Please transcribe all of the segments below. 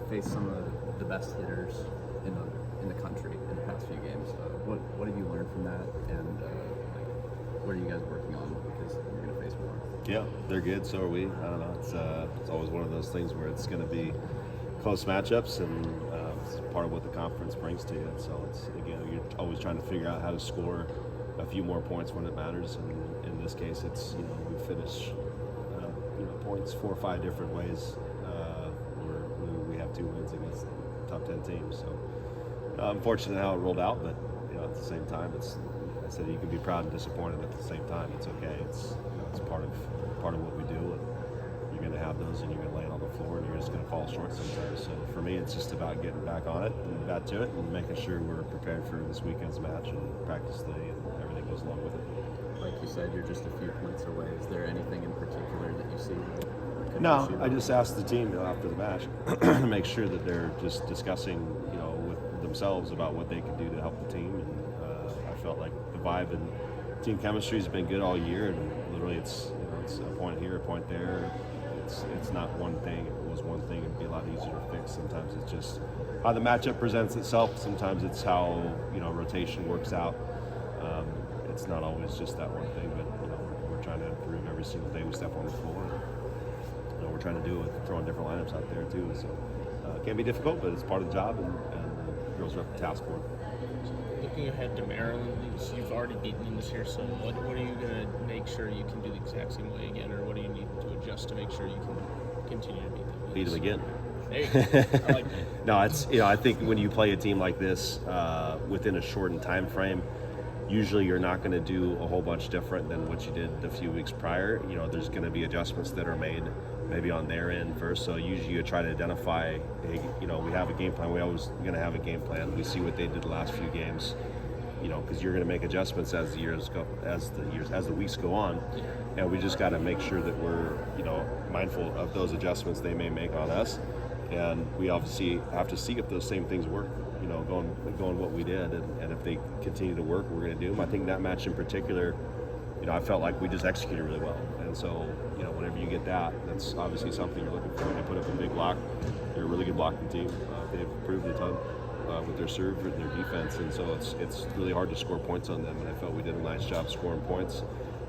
faced some of the best hitters in the country in the past few games. What have you learned from that, and what are you guys working on because you're going to face more? Yeah, they're good. So are we. I don't know. It's always one of those things where it's going to be close matchups, and it's part of what the conference brings to you. So it's, again, you're always trying to figure out how to score a few more points when it matters. And in this case, it's, we finish points 4 or 5 different ways. We have 2 wins against top 10 teams. So I'm fortunate how it rolled out, but at the same time, I said you can be proud and disappointed at the same time. It's okay. It's part of what we do. And you're going to have those, and you're going to lay it on the floor, and you're just going to fall short sometimes. So for me, it's just about getting back on it and back to it, and making sure we're prepared for this weekend's match and practice day and everything goes along with it. Like you said, you're just a few points away. Is there anything in particular that you see? No, I just asked the team after the match to make sure that they're just discussing, with themselves about what they can do to help the team. And I felt like the vibe and team chemistry has been good all year. And literally, it's a point here, a point there. It's not one thing. If it was one thing, it'd be a lot easier to fix. Sometimes it's just how the matchup presents itself. Sometimes it's how rotation works out. It's not always just that one thing, but we're trying to improve every single day we step on the floor. And, we're trying to do it with throwing different lineups out there too. So it can be difficult, but it's part of the job, and the girls are up to task for it. Looking ahead to Maryland, you've already beaten them this year, so what are you going to make sure you can do the exact same way again, or what do you need to adjust to make sure you can continue to beat them? Beat them again. There you go. I like that. No, it's I think when you play a team like this within a shortened time frame, usually you're not going to do a whole bunch different than what you did a few weeks prior. There's going to be adjustments that are made maybe on their end first. So usually you try to identify, hey, we have a game plan. We always going to have a game plan. We see what they did the last few games, because you're going to make adjustments as the weeks go on. And we just got to make sure that we're, mindful of those adjustments they may make on us. And we obviously have to see if those same things work, going what we did. And if they continue to work, we're going to do them. I think that match in particular, I felt like we just executed really well. And so, whenever you get that, that's obviously something you're looking for. They put up a big block. They're a really good blocking team. They've improved a ton with their serve and their defense. And so it's really hard to score points on them. And I felt we did a nice job scoring points.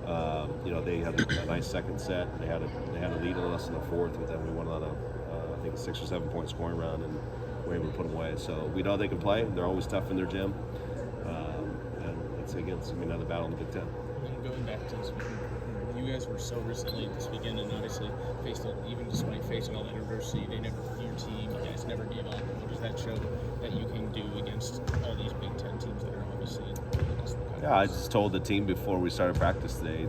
They had a nice second set. They had a lead on us in the fourth, but then we went on I think a 6 or 7 point scoring run, and we're able to put them away. So we know they can play. They're always tough in their gym. And it's going to be another battle in the Big Ten. And going back to this weekend, you guys were so resilient this weekend, and obviously even despite facing all that adversity, your team, you guys never gave up. What does that show that you can do against all these Big Ten teams that are obviously in the conference? Yeah, I just told the team before we started practice today,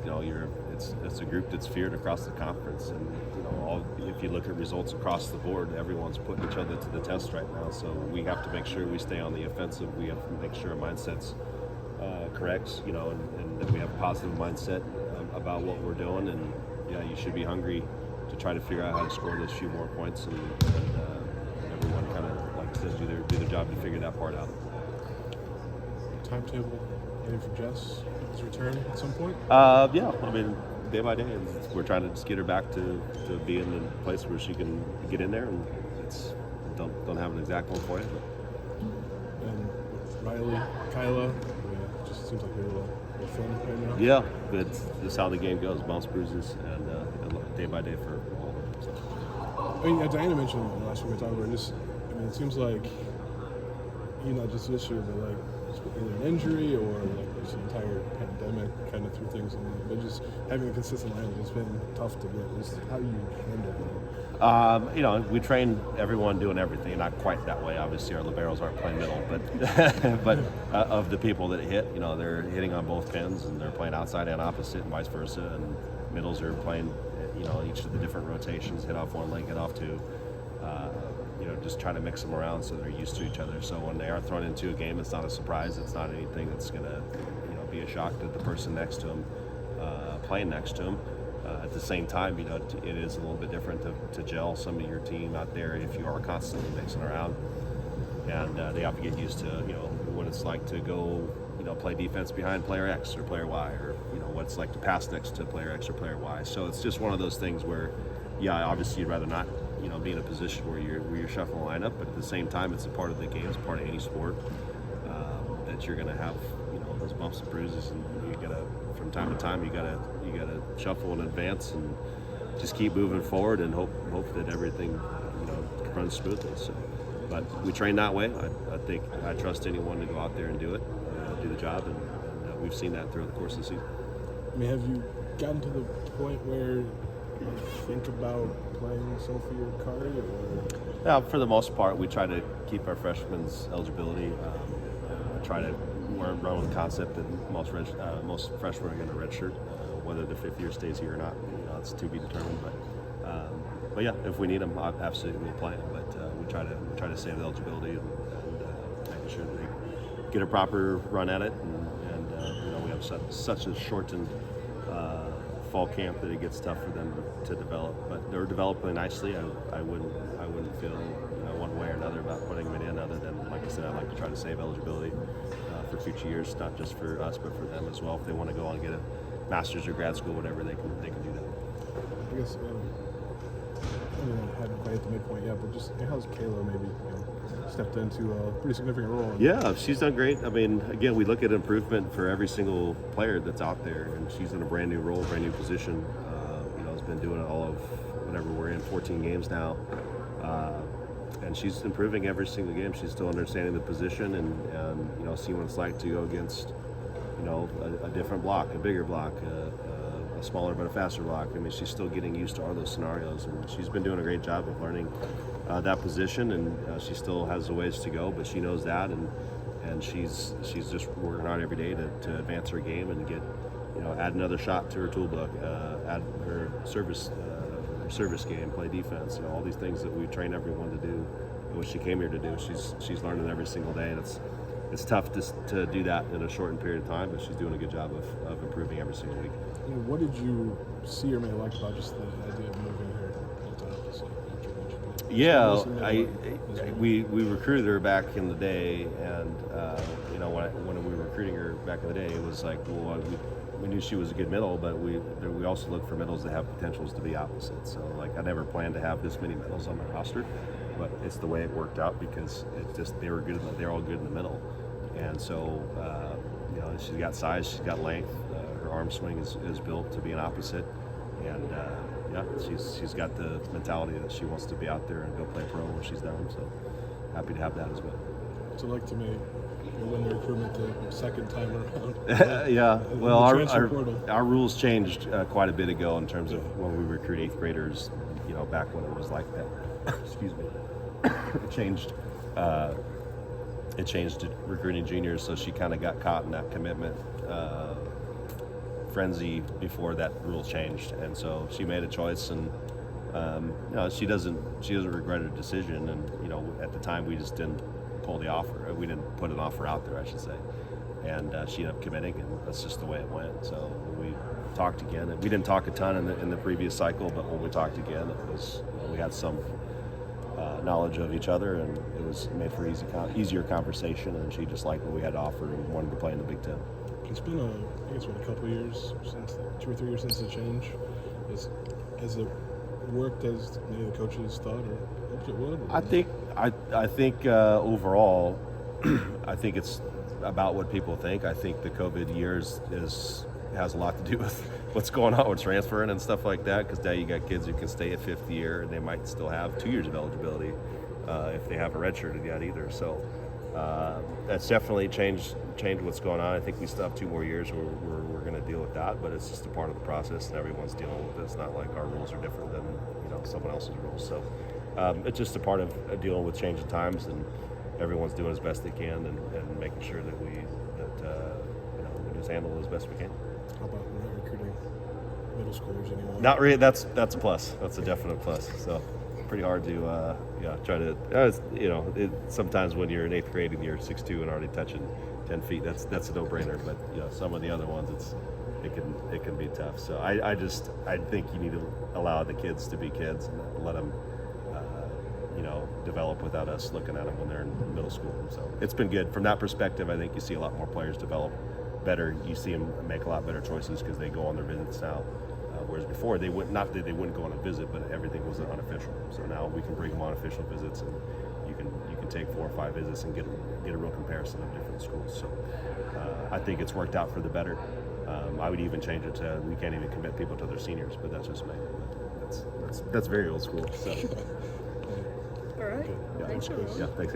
it's a group that's feared across the conference, and if you look at results across the board, everyone's putting each other to the test right now. So we have to make sure we stay on the offensive. We have to make sure our mindset's correct, and that we have a positive mindset about what we're doing. And you should be hungry to try to figure out how to score those few more points. And everyone kind of likes to do their job to figure that part out. Timetable ready for Jess? His return at some point? Yeah, day by day, and we're trying to just get her back to be in a place where she can get in there, and don't have an exact one for you. And with Riley, Kyla, it just seems like they're a little fun right now. Yeah, but it's just how the game goes, bounce bruises, and day by day for all of them. So. Diana mentioned last week we were talking about this. It seems like, not just this year, but like either an injury or like just an entire pandemic kind of threw things in there. But just having a consistent lineup has been tough to get. Just how do you handle that? We train everyone doing everything. Not quite that way. Obviously, our liberos aren't playing middle, but of the people that hit, they're hitting on both pins, and they're playing outside and opposite, and vice versa. And middles are playing, each of the different rotations, hit off one leg, hit off two. Just try to mix them around so they're used to each other. So when they are thrown into a game, it's not a surprise. It's not anything that's going to, be a shock to the person next to them, playing next to them. At the same time, it is a little bit different to gel some of your team out there if you are constantly mixing around. And they have to get used to, what it's like to go, play defense behind player X or player Y, or, what it's like to pass next to player X or player Y. So it's just one of those things where, obviously you'd rather not, be in a position where you're shuffling the lineup, but at the same time, it's a part of the game, it's part of any sport, that you're going to have, those bumps and bruises, and you gotta, from time to time, you gotta shuffle in advance and just keep moving forward and hope that everything, runs smoothly. So, but we train that way. I think I trust anyone to go out there and do it, do the job, and we've seen that throughout the course of the season. I mean, have you gotten to the point where you think about playing Sophie or Kari, or? Yeah, for the most part, we try to keep our freshmen's eligibility. Try to run with the concept that most freshmen are going to redshirt, whether the fifth year stays here or not. It's to be determined. But yeah, if we need them, absolutely we'll play them. But we try to save the eligibility and making sure that they get a proper run at it. And we have such a shortened fall camp that it gets tough for them to develop. But they're developing nicely. I wouldn't feel one way or another about putting them in, other than, like I said, I'd like to try to save eligibility for future years, not just for us but for them as well. If they want to go on and get a master's or grad school, whatever, they can do that. I guess I haven't quite hit the midpoint yet, but just how's Kayla maybe stepped into a pretty significant role? Yeah, she's done great. I mean, again, we look at improvement for every single player that's out there, and she's in a brand new role, brand new position. Has been doing it all of whatever we're in, 14 games now. And she's improving every single game. She's still understanding the position and seeing what it's like to go against, a different block, a bigger block, a smaller but a faster block. I mean, she's still getting used to all those scenarios, and she's been doing a great job of learning that position. And she still has a ways to go, but she knows that, and she's just working hard every day to advance her game and get, add another shot to her toolbook, add her service game, play defense, all these things that we train everyone to do, what she came here to do. She's learning every single day, and it's tough to do that in a shortened period of time, but she's doing a good job of improving every single week. What did you see or may like about just the idea of moving her into opposite? Yeah, we recruited her back in the day, and when we were recruiting her back in the day, it was like, well, we knew she was a good middle, but we also look for middles that have potentials to be opposite. So, like, I never planned to have this many middles on my roster, but it's the way it worked out because they were good. They're all good in the middle, and so she's got size, she's got length. Her arm swing is built to be an opposite, and she's got the mentality that she wants to be out there and go play pro when she's done. So happy to have that as well. So, like, to me, win the recruitment the second time around. Yeah, well, our rules changed quite a bit ago in terms of when we recruit 8th graders, back when it was like that. Excuse me. It changed to recruiting juniors, so she kind of got caught in that commitment frenzy before that rule changed, and so she made a choice, and she doesn't regret her decision, and at the time we just didn't pull the offer. We didn't put an offer out there, I should say. And she ended up committing, and that's just the way it went. So when we talked again, and we didn't talk a ton in the previous cycle, but when we talked again, it was we had some knowledge of each other, and it was made for easier conversation. And she just liked what we had to offer and wanted to play in the Big Ten. It's been a couple of years since 2 or 3 years since the change. Has it worked as any of the coaches thought or hoped it would? I think overall, I think it's about what people think. I think the COVID years has a lot to do with what's going on with transferring and stuff like that, because now you got kids who can stay at 5th year and they might still have 2 years of eligibility if they have a redshirted yet either. So that's definitely changed what's going on. I think we still have 2 more years where we're going to deal with that, but it's just a part of the process, and everyone's dealing with it. It's not like our rules are different than someone else's rules. So it's just a part of dealing with changing times, and everyone's doing as best they can and making sure that we just handle it as best we can. How about we're not recruiting middle schoolers anymore? Not really. That's a plus. That's a definite plus. So pretty hard to try to sometimes when you're in 8th grade and you're 6'2" and already touching 10 feet, that's a no-brainer. But some of the other ones, it can be tough. So I think you need to allow the kids to be kids and let them develop without us looking at them when they're in middle school. So it's been good from that perspective. I think you see a lot more players develop better. You see them make a lot better choices because they go on their visits now Whereas before they would not that they wouldn't go on a visit, but everything was unofficial. So now we can bring them on official visits, and you can take 4 or 5 visits and get a real comparison of different schools. So I think it's worked out for the better. I would even change it to we can't even commit people to their seniors, but that's just me. That's very old school. So All right. Okay. yeah, Thanks, everyone. yeah, thanks.